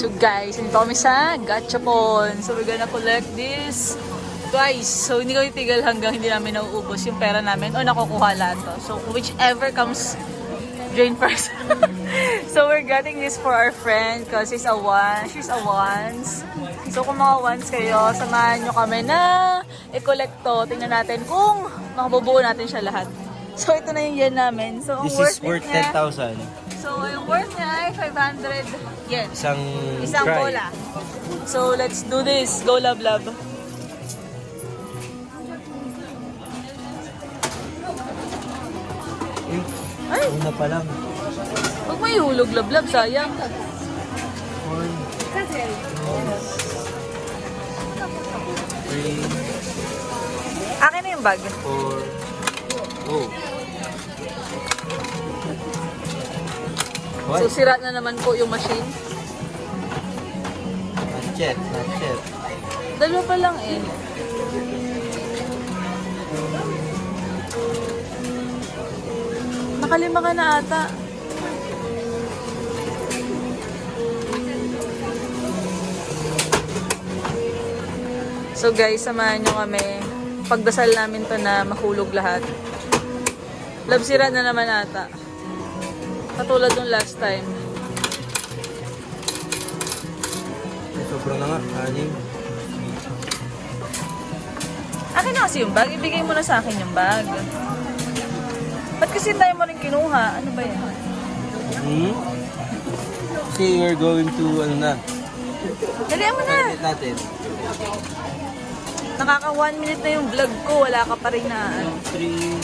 So guys, nandito kami sa Gachapon. So we're gonna collect this. Guys, so hindi kami tigil hanggang hindi namin nauubos yung pera namin o nakukuha lahat to. So whichever comes drain first. So we're getting this for our friend because she's a ones. So kung mga ones kayo, samahan nyo kami na i-collect to. Tingnan natin kung makabubuo natin siya lahat. So ito na yung yen namin. So ang This is worth worth niya, 10,000. so yung worth niya ay 500 yen. Isang try. bola. So let's do this. Go love love. Ay! Una pa lang. Huwag mo ihulog love love, sayang. 1, 3, Akin na yung bag. 4. Oh. So sira na naman po yung machine. Not yet, not yet. Dalawa pa lang eh. Nakalima ka na ata. So guys, samahan nyo kami. Pagdasal namin to na mahulog lahat. Love, sira na naman ata. Katulad nung last time. Sobrang na nga, anim. Akin na kasi yung bag. Ibigay mo na sa akin yung bag. Ba't kasi tayo mo rin kinuha? Ano ba yan? Kasi we're going to, ano na, Dalihan mo na! edit natin. Nakaka 1 minute na yung vlog ko. Wala ka pa rin na ano. 3,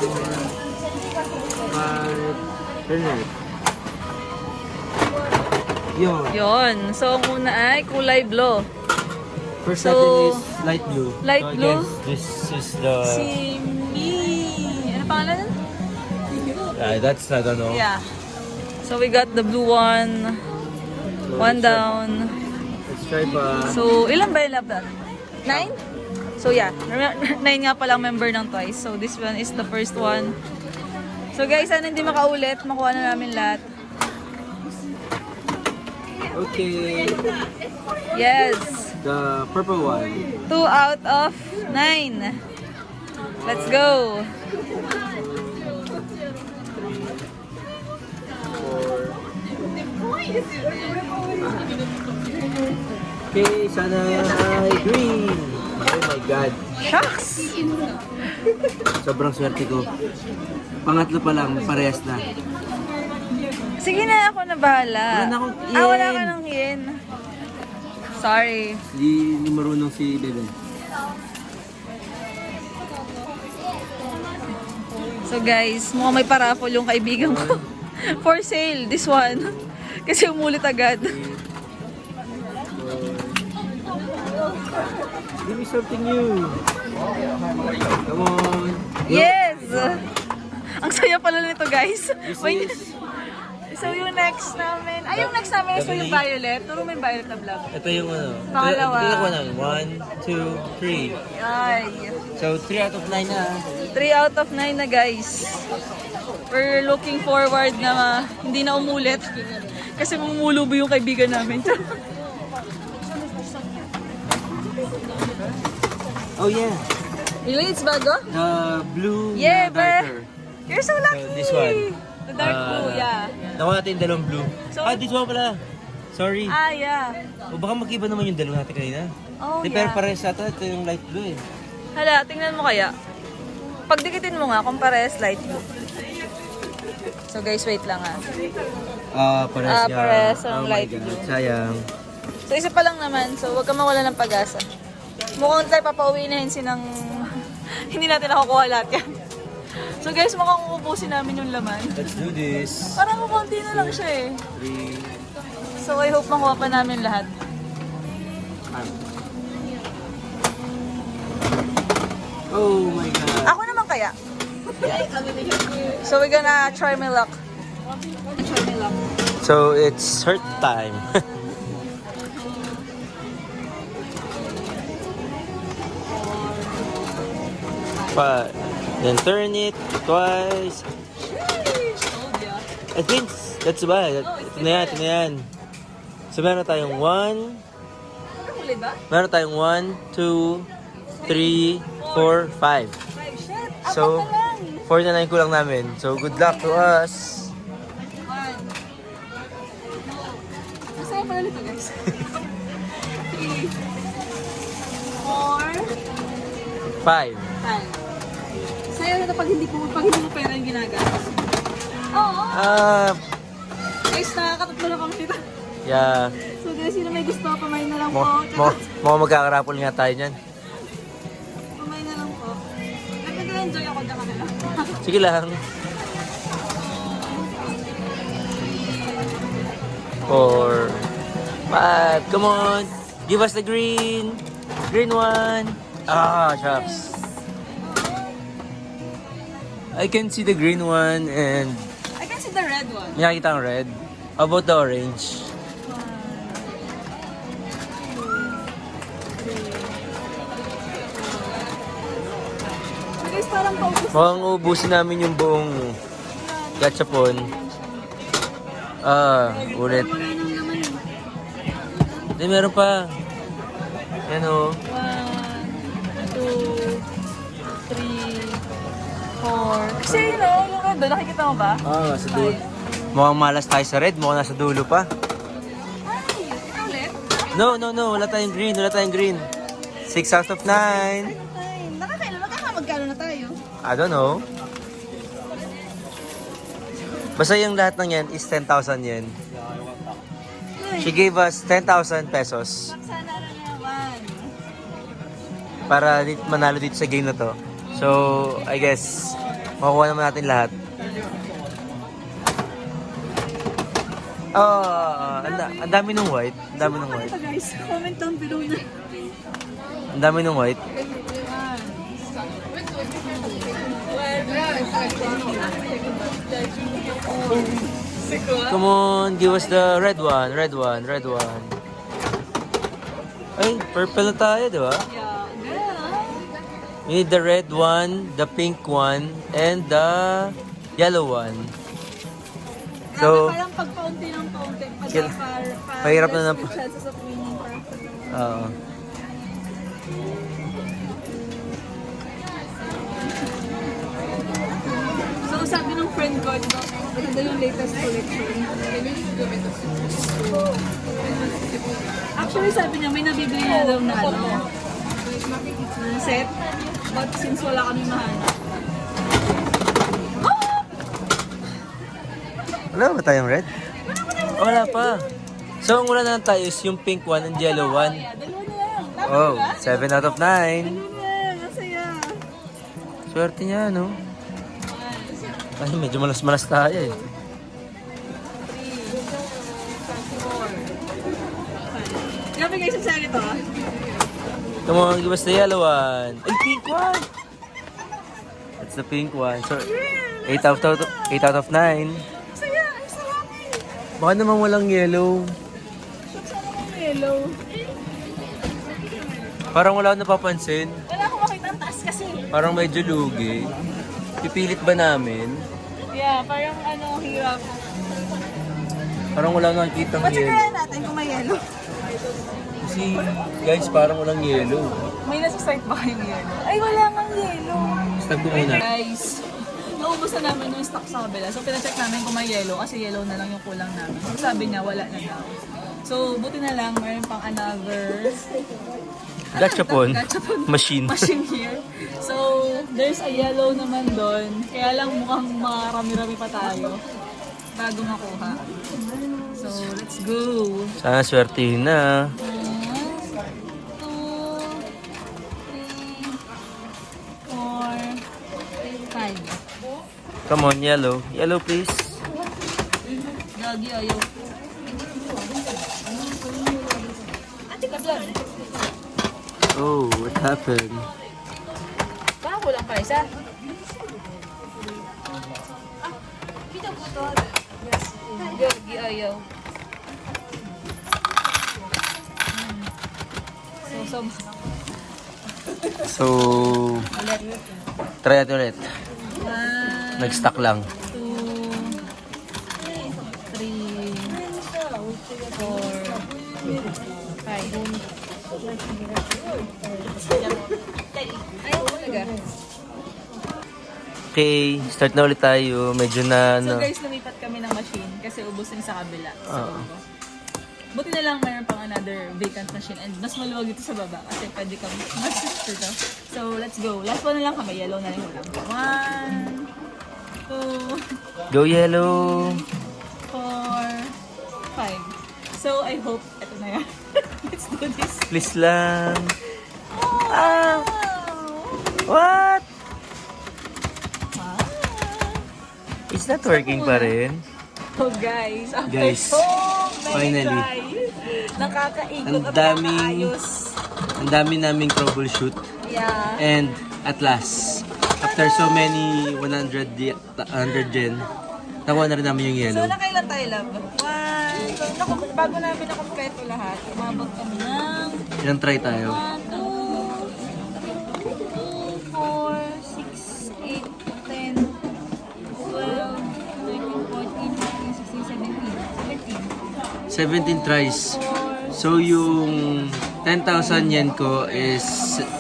4, 5, turn it. Yun. Yun. So, ang una ay kulay blue. First So, natin is light blue. light so, blue? Again, this is the... Si Mi. Ano pangalan? that's, I don't know. Yeah. So, we got the blue one. So, One let's down. Let's try pa. So, ilan ba yung love that? 9? So, yeah. 9 nga palang member ng Twice. So, this one is the first one. So, guys, sana hindi makaulit. Makuha na namin lahat. Okay. Yes. The purple one. 2 out of 9. Let's go. Okay, sana ay green. Oh my God. Shucks! Sobrang swerte ko. Pangatlo pa lang, parehas na. Sige na, ako na bahala. Wala na akong Wala yen. ka ng yen. Sorry. Hindi marunong si Bebe. So guys, mukhang may paraffle yung kaibigan ko. For sale, this one. Kasi umulit agad. Give me something new. Come on. Yes! Ang saya pala nito guys. This Wait. is... So yung next namin, yung next namin is yung violet. Turo mo yung violet na vlog. Ito yung ano. Pangalawa. Ito yung namin. 1, 2, 3. Ay. So 3 out of 9 na. 3 out of 9 na guys. We're looking forward na hindi na umulit. Kasi mamulubo yung kaibigan namin. Oh yeah. Really? It's bago? The blue Yeah, na darker. You're so lucky! So, this one. The dark blue, yeah. Nakuha natin yung dalawang blue. So- This one pala. Sorry. Yeah. O baka mag-iba naman yung dalawa natin kanina. Oh, Pero yeah. parehas ata ito yung light blue eh. Hala, tingnan mo kaya. Pagdikitin mo nga kung parehas light blue. So guys, wait lang Parehas parehas niya. ang Oh my light God, blue. sayang. So isa pa lang naman, so wag ka mawala ng pag-asa. Mukhang tayo papauwi na ng hindi natin nakukuha lahat yan. So guys, mukhang uubusin namin yung laman. Let's do this. Parang konti na lang siya eh. 3. So I hope makuha pa namin lahat. Oh my God. Ako naman kaya. So we're gonna try my luck. So it's hurt time. But then turn it twice. I think that's bad. Ito na yan, ito na yan. So meron tayong 1, Huli ba? meron tayong 1, 2, 3, 4, 5. 5, shit. So, 4 na lang yung kulang namin. So, good luck to us. 1. Masaya pala nito, guys. 3, 4, 5. 5. Sa'yo na ito pag hindi mo pera yung ginagamit. Oo. Guys, nakakatatlo na kami dito. Yeah. So guys, sino may gusto, pamain na lang po. Mukhang magkakarapol nga tayo niyan. Pamain na lang po. Nag-enjoy ako dyan kanila. Sige lang. 4, 5. Come on. Give us the green. Green one. Ah, shucks. I can see the green one and I can see the red one. may nakita ang red. How about the orange? So guys, parang paubos. Mukhang ubusin namin yung buong gachapon. Ulit. Wala nang laman. Hindi, meron pa. Yan o. 1, 2, 3, 4. Kasi yun o, yung red doon, nakikita mo ba? Nasa dulo. Mukhang malas tayo sa red. Mukhang nasa dulo pa. Ay, ito ulit. No. Wala tayong green. 6 out of 9. Nakakailan, magkano na tayo? I don't know. Basta yung lahat ng yan is 10,000 yen. She gave us 10,000 pesos Sana na naman. para manalo dito sa game na to. So, I guess, makukuha naman natin lahat. Ang dami ng white. Ang dami ng white. Ito guys, comment down below na. Ang dami ng white. Come on, give us the red one. Ay, purple na tayo, di ba? Yeah, good. We need the red one, the pink one, and the yellow one. So, Parang pag paunti ng paunti, mahirap na less chances of winning pa. Oo. So sabi ng friend ko, ito, maganda yung latest collection. Actually sabi niya, may nabibili na daw na set. But since wala kami mahanap. Wala ba tayong red? Wala pa. So, ang wala na lang tayo is yung pink one and yellow one. Dalawa na lang. Tama Oh, ba? 7 out of 9. Dalawa na lang. Masaya. Swerte niya, no? Ay, medyo malas-malas tayo eh. 3, 4, 5. Grabe guys, ang saya nito ah. Come on, give us the yellow one. Ay, pink one! That's the pink one. So, 8 out of 9. Masaya, ang sarap eh. Baka naman walang yellow. Sana mong yellow. Parang wala akong napapansin. Wala akong makita ang taas kasi. Parang medyo lugi. Pipilit ba namin? Yeah, parang hirap. Parang wala nakikita ng yellow. Patsikayan natin kung may yellow. Kasi, guys, parang walang yellow. May nasa site ba kayong yellow? Ay, wala mang yellow. Stag ko muna. Guys, naubos na namin yung stock sa kabila. So, pinacheck namin kung may yellow kasi yellow na lang yung kulang namin. So, sabi niya, wala na daw. So, buti na lang, mayroon pang another Gachapon. Machine. machine here. So, there's a yellow naman doon. Kaya lang mukhang marami-rami pa tayo bago makuha. So, let's go. Sana swerte na. 1, 2, 3, 4, 5. Come on, yellow. Yellow, please. Gagi, ayaw. Ate ka vlog. Oh, what happened? Baka kulang pa isa. Gagi, ayaw. So, Ulit. try natin ulit. 1, Nag-stuck lang. 2, 3, 4, Ayaw talaga. Okay, start na ulit tayo. Medyo na So ano. guys, lumipat kami ng machine kasi ubos na yung sa kabila. So, Oo. buti na lang mayroon pang another vacant machine and mas maluwag dito sa baba kasi pwede kami mas dito. So, let's go. Last one na lang kami. Yellow na lang ulam. 1, 2, Go yellow! 4, 5. So, I hope ito na yan. Let's do this. Please lang. Ah! What? Wow. It's not working pa rin. So guys, after Guys, so many finally. tries, nakakaikot Ang at daming- nakakaayos. Ang dami naming troubleshoot. Yeah. And at last, after so many 100 gen, nakuha na rin namin yung So, yellow. nakailan tayo, love? So, bago namin nakompleto lahat, umabot kami ng Ilang try tayo? 1, 2, 4, 6, 8, 10, 12, 13, 14, 15, 16, 17. 17 tries. 4, So yung 10,000 yen ko is 17.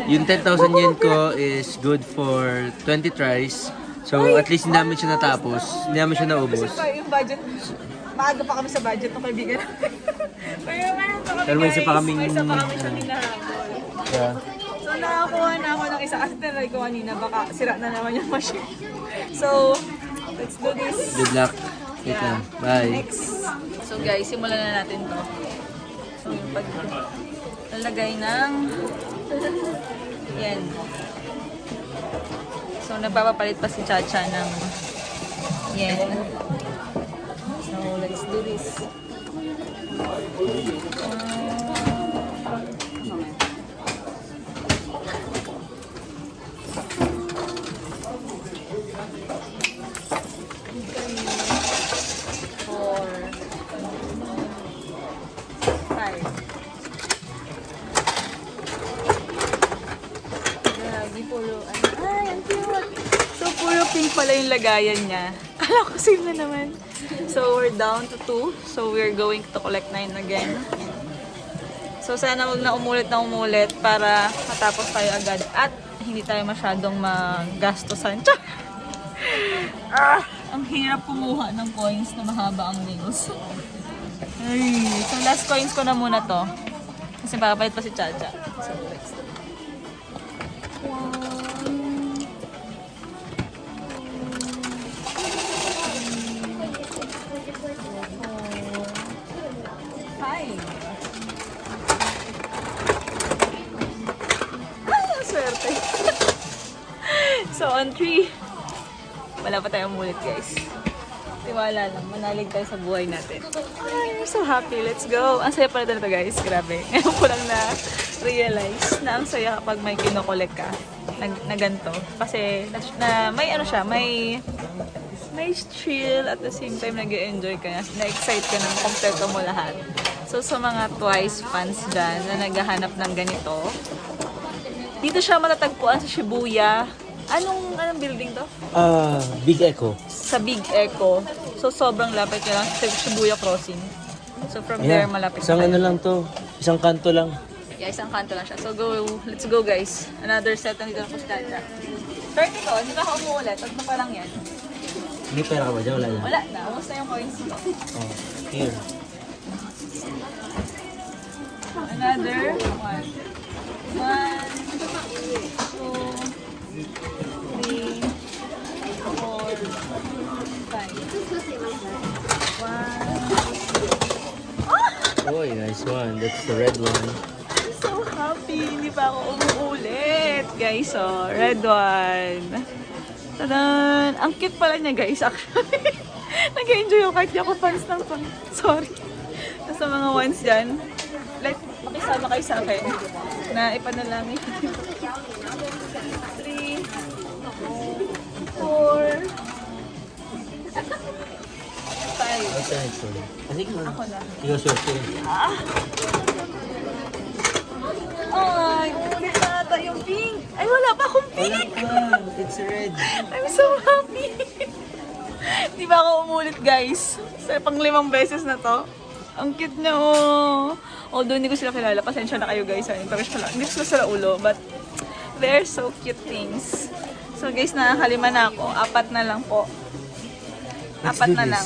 yung 10,000 yen ko is good for 20 tries. So at least hindi namin siya natapos. Hindi namin siya naubos. Yung budget, maaga pa kami sa budget ng kaibigan namin. Pero meron pa kami Pero may isa guys. pa kaming- May isa pa kami sa hinahabol. Yeah. So nakakuha na ako ng isa kasi tinry ko kanina, baka sira na naman yung machine. So, let's do this. Good luck. Wait lang. Bye. Next. So guys, simulan na natin to. So yung lalagay ng yan. So nagpapapalit pa si Chacha ng yan. So let's do this. Four, five. Grabe, puro ano. Ay, ang cute. So, puro pink pala yung lagayan niya. Kala ko same na naman. So, we're down to 2. So, we're going to collect 9 again. So, sana huwag na umulit para matapos tayo agad. At hindi tayo masyadong magastosan. Ang hirap kumuha ng coins na mahaba ang nails. Ay, so, last coins ko na muna to. Kasi papapalit pa si Chacha. So, let's do. Five. Ay, ang swerte. So, on 3, wala pa tayong mulit, guys. Tiwala lang, manalig tayo sa buhay natin. Ay, I'm so happy. Let's go. Ang saya pala nito, guys. Grabe. Ngayon ko lang na-realize na ang saya kapag may kinokolek ka na ganito. Kasi na may ano siya, may chill at the same time nag-enjoy ka. Na-excite ka na kompleto mo lahat. So, sa mga Twice fans dyan na naghahanap ng ganito, dito siya matatagpuan sa Shibuya. Anong building to? Big Echo. Sa Big Echo. So, sobrang lapit niya lang sa Shibuya Crossing. So, from there, malapit Isang na ano tayo. lang to. Isang kanto lang. Yeah, isang kanto lang siya. So, let's go guys. Another set na dito na Pustata. 30 ko, hindi pa ako umuulit. Pag pa lang yan. May pera ka ba dyan? Wala na. Wala na, ubos na yung coins ko. Oh, here. Another one. 1, 2, 3, 4, 5. Oy, nice one. That's the red one. I'm so happy. Hindi pa ako umuulit. Guys, oh, red one. Tadan! Ang cute pala niya, guys, actually. Nag-enjoy ako kahit di ako fans ng pang. Sorry. Sa mga ones dyan, like, makisama kayo sa akin na ipanalangin. 3, 4, 5. What's the next one? Kasi Ako na. ikaw swerte. Ay, ulit na ata yung pink. Ay, wala pa akong Wala pink. pa. It's red. I'm so happy. Di ba ako umulit, guys? Sa pang-5 beses na to. Ang cute niya, oh. Although hindi ko sila kilala, pasensya na kayo guys. Pero hindi ko sila ulo, but they're so cute things. So guys, nakakalima na ako. 4 na lang po. Let's 4 do na this. lang.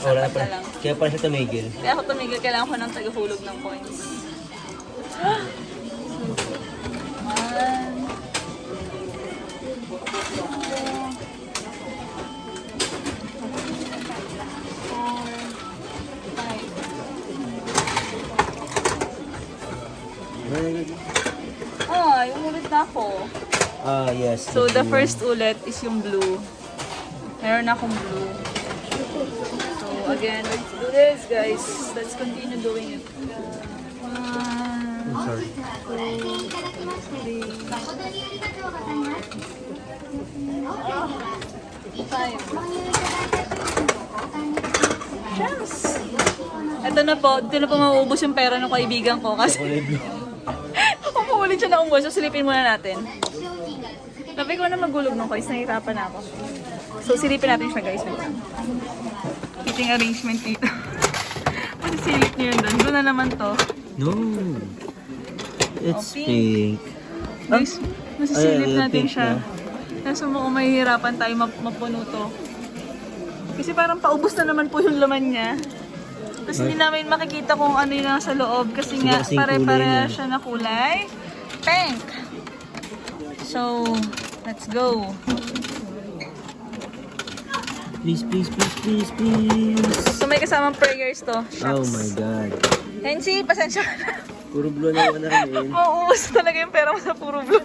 Wala Apat pa. na lang. Kaya pala siya tumigil. Kaya ako tumigil, kailangan ko ng tagahulog ng coins. 1, 4, 5. Ah, yung ulit na ako. Ah, yes. So, the first ulit is yung blue. Meron akong blue. So, again, let's do this, guys. Let's continue doing it. 1, Sorry. 5. Yes! Ito na po mauubos yung pera ng kaibigan ko kasi Kulay blue. kung paulit siya na umbos, so silipin muna natin. Sabi ko na magulog ng coins, nahihirapan na ako. So silipin natin siya guys, wait lang. Meeting arrangement dito. Pasisilip niyo yun doon. Doon na naman to. No. It's Oh, pink. Guys, masisilip Ay, natin pink siya. Kaso mukhang mahihirapan tayo mapuno to. Kasi parang paubos na naman po yung laman niya. Tapos hindi namin makikita kung ano yung nasa loob kasi Kasi nga kasing pare-pareha kulay niya. siya na kulay. Pink! So, let's go. Please, please, please, please, please. So may kasamang prayers to. Oh Shucks. my God. Nancy, pasensya ka na. Puro blue na naman namin. Mauubos talaga yung pera mo sa puro blue.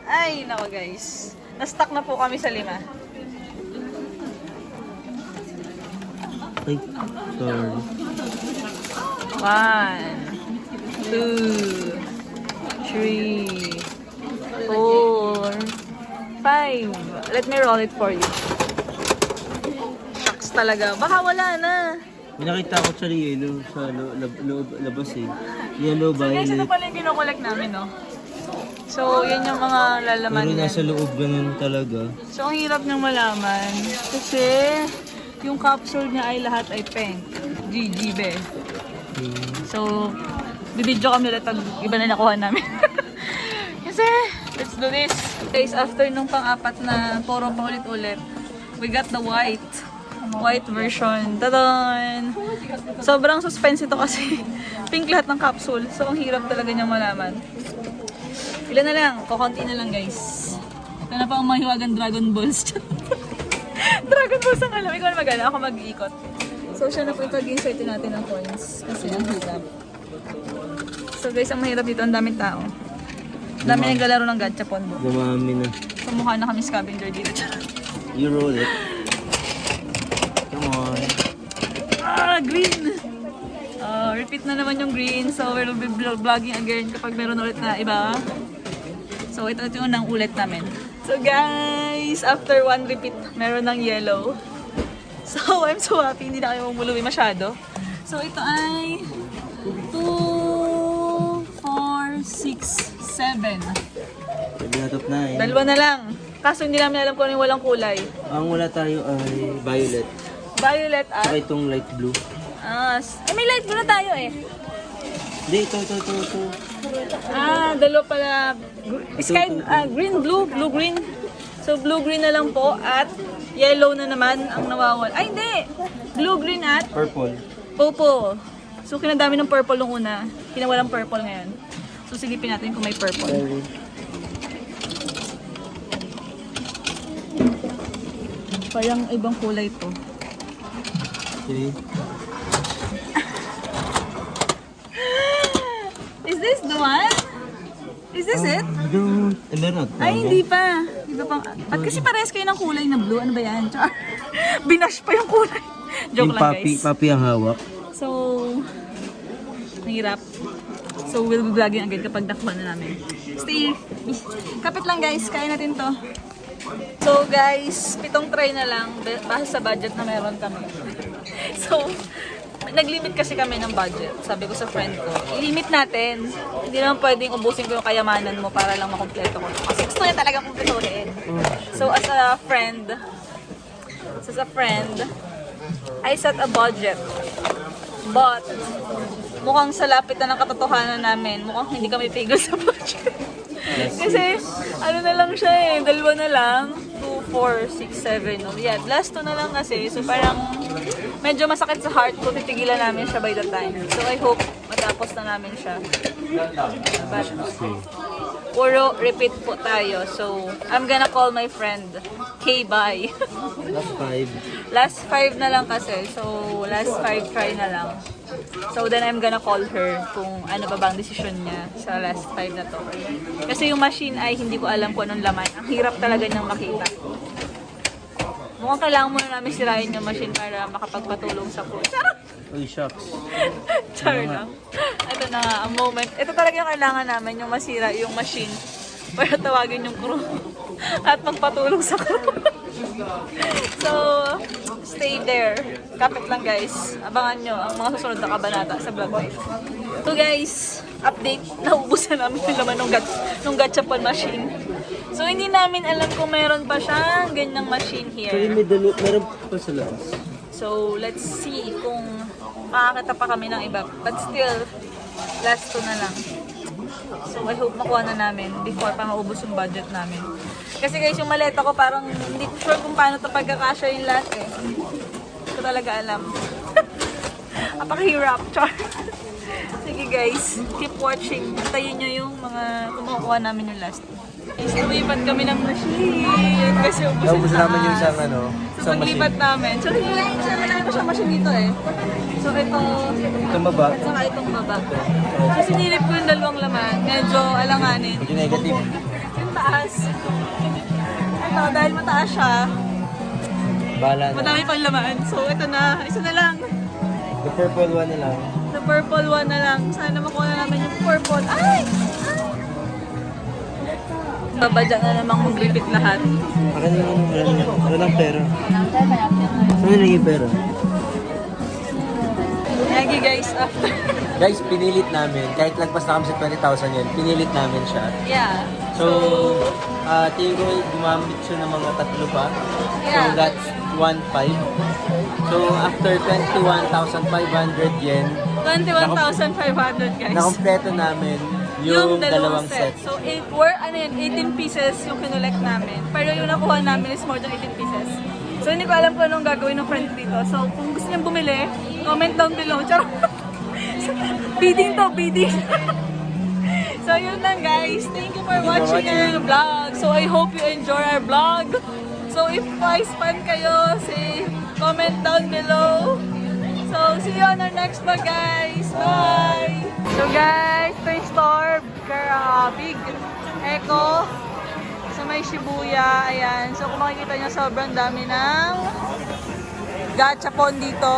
Ay, nako guys. Na-stuck na po kami sa 5. Ay, sorry. 1, 2, 3, 4, 5. Let me roll it for you. Shucks talaga. Baka wala na. May nakita ako sa yellow sa labas eh. Yellow, So guys, ito violet. pala yung kinokollect namin, no? So, yan yung mga lalaman Pero niyan. nasa loob ganun talaga. So, ang hirap niyang malaman. Kasi, yung capsule niya ay lahat ay pink. GG, be. So, bibidyo kami ulit pag iba na nakuha namin. Kasi, let's do this. Guys, after nung pang-4 na puro pa ulit-ulit, we got the white version. Tadaan! Sobrang suspense ito kasi pink lahat ng capsule. So, ang hirap talaga niyang malaman. Ilan na lang? Kukunti na lang, guys. Ito na pa ang mahiwagang Dragon Balls. Dragon Balls ang alam. Ikaw na magana. Ako mag-iikot. So, siya na po yung pag-insert natin ng coins. Kasi ang hirap. So, guys, ang mahirap dito. Ang daming tao. Ang dami naglalaro ng gachapon. Dumami na. Kumukha na kami scavenger dito. You roll it. Come on. Ah, green! Repeat na naman yung green. So, we'll be vlogging again kapag meron ulit na iba. So, ito yung unang ulit namin. So, guys, after 1 repeat, meron ng yellow. So, I'm so happy. Hindi na kayo mamuluwi masyado. So, ito ay 2, 4, 6, 7. Sabi na top 9. Dalawa na lang. Kaso hindi namin alam kung ano yung walang kulay. Ang wala tayo ay violet. Violet Saka at... itong light blue. may light blue na tayo eh. Hindi, ito. Dalawa pala. Sky, green, blue, blue-green. So, blue-green na lang po at yellow na naman ang nawawal. Ay, hindi! Blue-green at Purple. purple. So, kinadami ng purple nung una. Kinawalang purple ngayon. So, silipin natin kung may purple. Sorry. Parang ibang kulay to. Okay. Is this the one? Is this it? Don't. Meron na. Ay, hindi pa. Iba pang... At kasi parehas kayo ng kulay na blue. Ano ba yan? Char. Binash pa yung kulay. Joke Yung lang, guys. papi ang hawak. So, nahirap. So, we'll be vlogging again kapag nakuha na namin. Stay. Kapit lang, guys. Kaya natin to. So, guys, 7 try na lang. Base sa budget na meron kami. So, nag-limit kasi kami ng budget. Sabi ko sa friend ko, i-limit natin. Hindi naman pwedeng ubusin ko yung kayamanan mo para lang makompleto ko. Kasi gusto niya talaga kumpletuhin. So, as a friend, I set a budget. But, mukhang sa lapit na ng katotohanan namin, mukhang hindi kami tigil sa budget. Kasi, ano na lang siya eh, dalawa na lang. 2, 4, 6, 7. No? Yeah, last 2 na lang kasi. So parang, medyo masakit sa heart ko, titigilan namin siya by the time. So I hope matapos na namin siya. But, puro repeat po tayo. So, I'm gonna call my friend. K-bye. Last 5. Last 5 na lang kasi. So, last 5 try na lang. So, then I'm gonna call her kung ano pa bang desisyon niya sa last 5 na to. Kasi yung machine ay hindi ko alam kung anong laman. Ang hirap talaga niyang makita. Mukhang kailangan muna namin sirain yung machine para makapagpatulong sa pool. Charot! Uy, shucks. Char lang. Ito na nga, ang moment. Ito talaga yung kailangan namin, yung masira yung machine para tawagin yung crew at magpatulong sa crew. So, stay there. Kapit lang guys. Abangan nyo ang mga susunod na kabanata sa vlog life. So guys, update. Naubos na namin yung laman ng gachapon machine. So, hindi namin alam kung meron pa siyang ganyang machine So, yung here. meron pa sa labas. So, let's see kung makakita pa kami ng iba. But still, last 2 na lang. So, I hope makuha na namin before pa maubos yung budget namin. Kasi guys, yung maleta ko parang hindi ko sure kung paano ito pagkakasya yung lahat eh. Hindi ko talaga alam. Napakahirap, char. Sige guys, keep watching. Antayin nyo yung mga kumukuha namin yung last. Guys, lumipat kami ng machine. Kasi Naubos naman yung isang So, isang machine. paglipat namin. So, marami pa siyang machine dito eh. So, ito, Itong baba. at saka itong baba. So, sinilip ko yung dalawang laman. Medyo alanganin. Medyo negative. Yung taas. Ito, dahil mataas siya, Bahala na. madami pang laman. So, ito na. Isa na lang. The purple one na lang. The purple one na lang. Sana makuha na namin yung purple. Ay! Babadya na namang maglipit lahat. Akin na lang wala lang pera. Saan nilagay pera? Yagi guys, after. Guys, pinilit namin. Kahit lagpas na kami sa 20,000 yun, pinilit namin siya. Yeah. So, tingin ko gumamit siya ng mga 3 pa. Yeah. So, that's 1.5. So, after 21,500 yen, 21,500 guys. nakompleto namin yung dalawang set. So, 18 pieces yung kinolect namin. Pero yung nakuha namin is more than 18 pieces. So, hindi ko alam kung anong gagawin ng friend dito. So, kung gusto niyang bumili, comment down below. Charot! Bidding to, bidding! So, yun lang guys. Thank you for watching our vlog. So, I hope you enjoy our vlog. So, if vice fan kayo, say, comment down below. So, see you on our next vlog, guys. Bye! So, guys, ito yung store. Big Echo. So, may Shibuya. Ayan. So, kung makikita nyo, sobrang dami ng gachapon dito.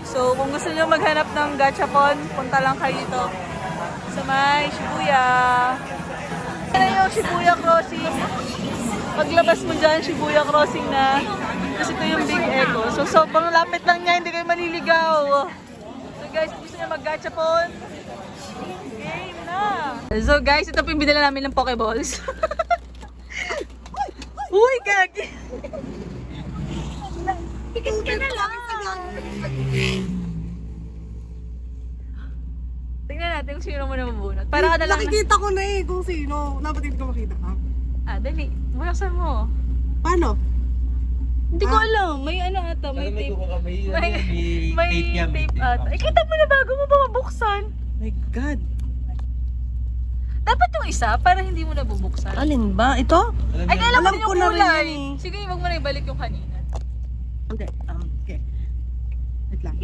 So, kung gusto nyo maghanap ng gachapon, punta lang kayo dito. So, may Shibuya. Ano yung Shibuya Crossing? Paglabas mo dyan, Shibuya Crossing na. Kasi ito yung Big Echo. So, sobrang lapit lang niya, hindi kayo maliligaw. So, guys, kung gusto nyo mag-gachapon, game na! So, guys, ito po yung binila namin ng Pokeballs. Uy, gagi! Pikit ka na lang! Tingnan natin kung sino mo na mabunot. Para ka na lang Nakikita ko na eh kung sino. Dapat hindi ko makita ka. dali. Buksan mo. Paano? Hindi ko alam. May ano ata, may tape. May tape ata. Kita mo na bago mo ba mabuksan? My God. Dapat yung isa para hindi mo na bubuksan. Alin ba? Ito? Ay, alam Alam mo ko yung na rin kulay. yan eh. Sige, wag mo na ibalik yung kanina. Hindi. Okay. Wait lang.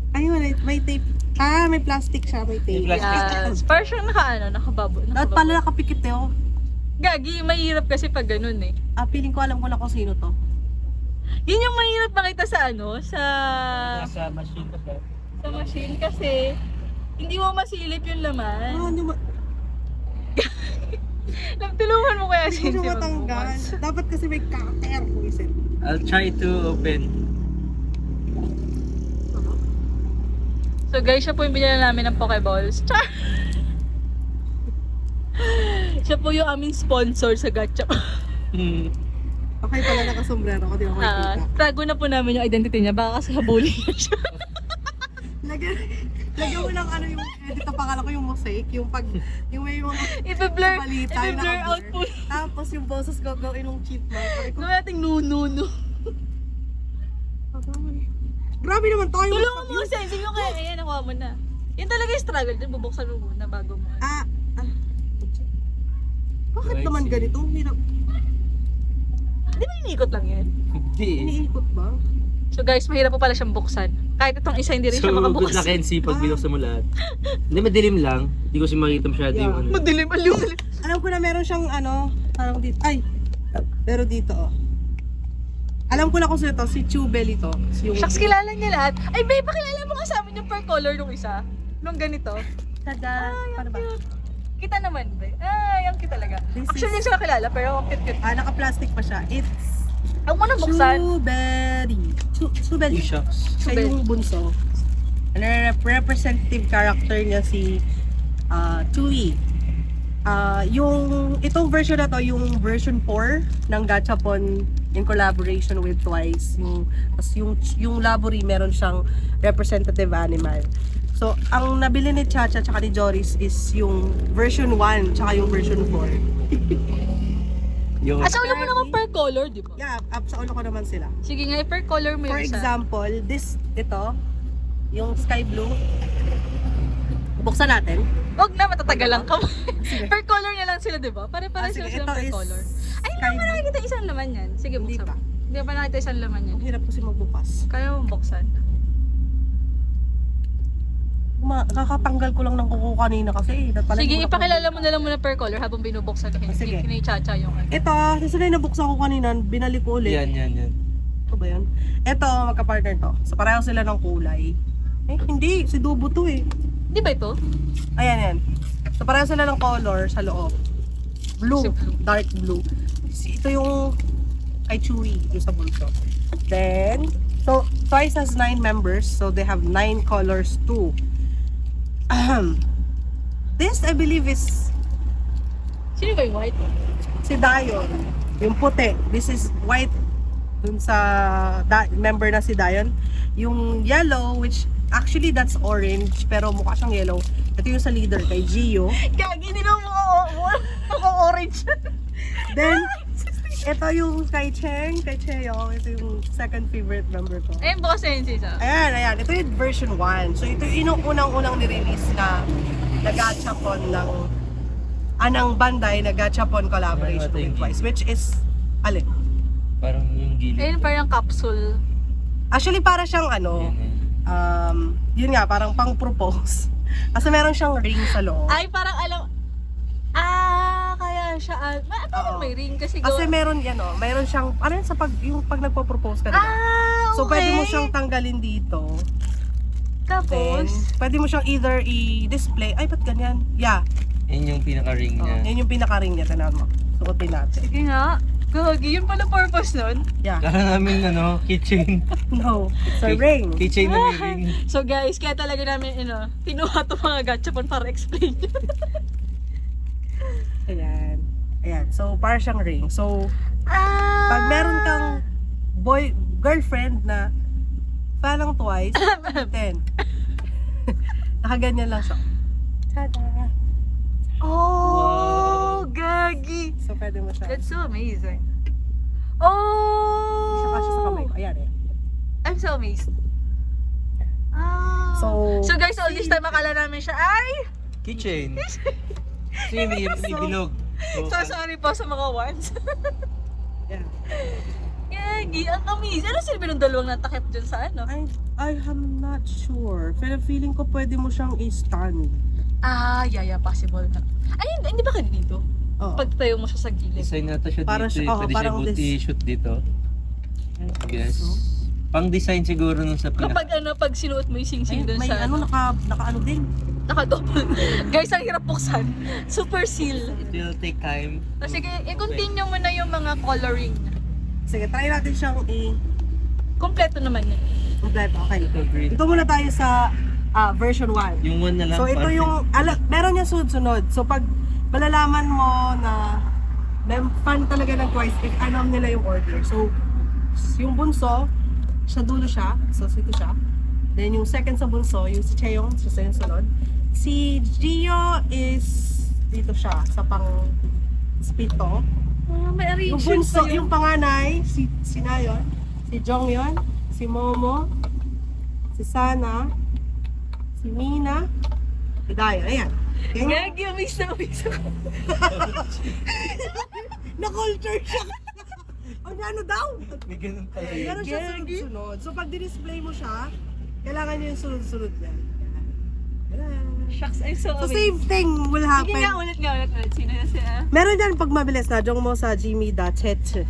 Ayun, may tape. Ah, may plastic siya. May tape. May plastic. Yes. Parang siyang nakababo. Dapat pala nakapikit eh oh. Gagi, mahirap kasi pag ganun eh. Feeling ko alam ko na kung sino to. Yun yung mahirap makita sa ano, sa machine kasi. sa machine kasi hindi mo masilip yung laman. Hindi mo Tulungan mo kaya si hindi mo matanggal. Dapat kasi may cutter kung isin. I'll try to open. So guys, siya po yung binila namin ng Pokeballs. Char! Siya po yung aming sponsor sa gacha. Okay pala nakasombrero ko, di ako makikita. Tago na po namin yung identity niya. Baka kasi habulin niya siya. Lagyan mo ng ano yung edit na pangalan ko, yung mosaic, yung may mga I-blur balita, yung out naka-blur. po. Tapos yung boses ko gawin ng chipmunk. Sabi ko, Gawin natin no. grabe naman tayo. Tulungan mo kasi. Sige ko kaya. Ayan, nakuha mo na. Yan talaga yung struggle. Bubuksan mo muna bago mo. Bakit naman ganito? Hirap. Di ba iniikot lang yan? Hindi. Iniikot ba? So guys, mahirap po pala siyang buksan. Kahit itong isa hindi rin So, siya good makabuksan. luck NC pag binuksan mo lahat. Hindi, madilim lang. Hindi ko siya makita masyado yung ano. Madilim, aliw. Alam ko na meron siyang ano, parang dito. Ay! Pero dito oh. Alam ko na kung sino to, si Chubel ito. Yung... Shucks, kilala niya lahat. Ay, babe, pakilala mo nga sa amin yung per color nung isa. Nung ganito. Tada! Paano ba? Cute. Kita naman, babe. Ay, ang cute talaga. This Actually, hindi is- siya kakilala, pero ang cute-cute. Naka-plastic pa siya. It's Ang muna buksan. Chubeli. Chubeli. Shucks. Siya yung bunso. Ano, representative character niya si Tui. Itong version na to, yung version 4 ng Gachapon in collaboration with Twice. Yung Labori, meron siyang representative animal. So, ang nabili ni Chacha tsaka ni Joris is yung version 1 tsaka yung version 4. Yung... Sa ulo mo naman per color, di ba? Yeah, up sa ulo ko naman sila. Sige nga, per color mo For yung isa. example, ito, yung sky blue. Buksan natin. Huwag na, matatagal lang ka. Sige. Per color niya lang sila, di ba? Pare-pare Sige, sila ito per is color. Ay, hindi sky pa blue. nakikita isang laman yan. Sige, Hindi buksan pa. mo. Hindi pa nakikita isang laman yan. Ang hirap kasi magbukas. Kaya mo buksan. Kakatanggal ko lang ng kuko kanina kasi. Sige, ipakilala mo na lang muna per color habang binubuksan ka. Sige. Kini-chacha yung ano. Ito, kasi na nabuksan ko kanina, binalik ko ulit. Yan. Ito ba yan? Ito, magka-partner to. So, pareho sila ng kulay. Hindi. Si Dubo to eh. Di ba ito? Ayan, yan. So, pareho sila ng color sa loob. Blue. Si blue. Dark blue. Ito yung kay Chewy, yung sa bulso. Then, so, Twice has 9 members. So, they have 9 colors too. This, I believe, is Sino ba yung white? si Dayon. Yung puti. This is white dun sa member na si Dayon. Yung yellow, which actually that's orange, pero mukha siyang yellow. Ito yung sa leader kay Gio. Gagi, hindi naman mukhang orange. Then, ito yung kay Cheng, kay Cheo. Ito yung second favorite member ko. Ayun, bukas na yun siya. Ayan. Ito yung version 1. So, ito yung unang-unang nirelease na gachapon ng Bandai na gachapon collaboration with Twice. Which is, alin? Parang yung gilid. Ayun, parang capsule. Actually, para siyang ano, yun nga, parang pang-propose. Kasi meron siyang ring sa loob. Ay, parang alam... kaya siya... parang Oo. may ring kasi... Kasi meron yan, meron siyang, ano yun, yung pag nagpo-propose ka, diba? okay. So, pwede mo siyang tanggalin dito. Then, Tapos... pwede mo siyang either i-display. Ay, ba't ganyan? Yeah. Yan yung pinaka-ring niya. Yan yung pinaka-ring niya. Tanahan mo. Suotin natin. Sige nga. Gagi, yun pala purpose nun. Yeah. Kala namin keychain. No. It's a ring. Keychain na may ring. So guys, kaya talaga namin, kinuha itong mga gachapon para explain. Ayan. So, para siyang ring. So, pag meron kang girlfriend na palang Twice, 10. Nakaganyan lang siya. Tada! Oh, gagi. So, pwede mo siya. That's so amazing. Isa ka siya sa kamay Oh! ko. Ayan eh. I'm so amazed. So guys, all this time akala namin siya ay... Keychain. Kasi may bilog. So sorry po sa mga ones. Yeah. Gagi, ang amazing. Ano silbi ng dalawang natakip dyan sa ano? I am not sure. Pero feeling ko pwede mo siyang i-stand. Yeah, possible na. Ay, hindi ba kayo dito? Oo. Pag tayo mo siya sa gilid. Design nata siya Para dito. siya- Pwede siya parang i-shoot dito. Yes. So, Pang-design siguro nung sa pinaka... Pag sinuot mo yung sing-sing dun may sa naka-ano din. naka-double. Guys, ang hirap buksan. Super seal. It will take time. Sige, i-continue mo na yung mga coloring. Sige, try natin siyang Kompleto naman yun. i-complete. Okay. Ito green. Ito muna tayo sa version 1. Yung one na lang. So ito parang- yung, meron niya sunod-sunod. So pag malalaman mo na fan talaga ng Twice if alam nila yung order. So, yung bunso, siya dulo siya. So, ito siya. Then, yung second sa bunso, yung si Cheong, siya sa yung sunod. Si Gio is dito siya, sa pang-spito. May Yung arrangement bunso, pa yun. yung panganay, si Nayon, si Jongyon, si Momo, si Sana, si Mina, si Dayo. Ayan. Okay? Gagi, amaze na amaze ako. Na-culture siya. Ano daw? May ganun talaga. Meron siya Gagi. sunod-sunod. So pag display mo siya, kailangan niya yung sunod-sunod niya. Yan. Shucks, I'm so So amazed. same thing will Sige happen. nga, ulit. Sino na siya? Meron dyan pag mabilis, najong mo sa Jimmy Dachet.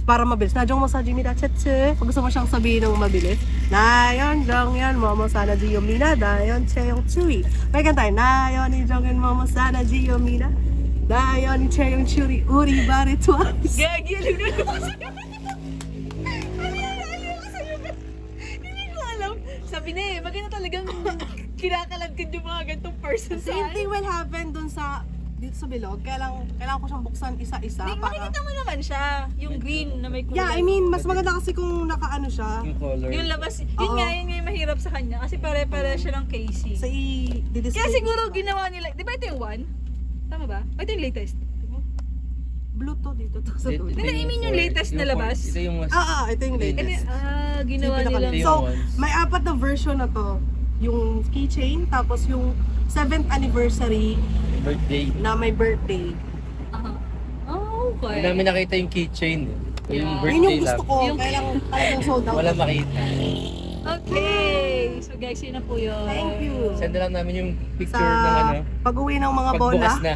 Para mabilis, najong mo sa Jimmy Dachet. Pag gusto mo siyang sabihin ng mabilis, Nayon, Jongyon, Momo, Sana, Gio, Mina, Dayon, Cheong, Chewy. May kanta tayo, Nayon, ni Jongyon, Momo, Sana, Gio, Mina, Dayon, ni Cheong, Chewy, Uri, Bare, Twice. Gagi, alam na ako sa'yo. Alam ko sa'yo. Hindi ko alam. Sabi na eh, maganda talagang kinakalagkad yung mga gantong person sa Same thing will happen dun sa dito sa bilog. Kailangan ko siyang buksan isa-isa para... Makikita mo naman siya, yung green na may kulay. Yeah, I mean, mas maganda kasi kung nakaano siya. Yung color. Yung labas, yun Oo. nga, yun nga yung mahirap sa kanya kasi pare-pare siya ng casing. Sa i-display. Kaya siguro ginawa nila, di ba ito yung one? Tama ba? O ito yung latest? Bluetooth dito to sa dulo. Hindi, I mean yung latest na labas. Ito yung mas... Ito yung latest. Ginawa Yung nila. pinaka- So, yung ones. may apat na version na to. Yung keychain, tapos yung 7th anniversary Birthday. na may birthday. Oh, okay. Hindi namin nakita yung keychain. Yeah. Yung Yun birthday yung gusto lang. ko. Yung- Kailangan talagang sold out. Wala makita. Okay. So guys, yun na po yun. Thank you. Send na lang namin yung Sa picture ng ano. pag-uwi ng mga bola. Pagbukas na.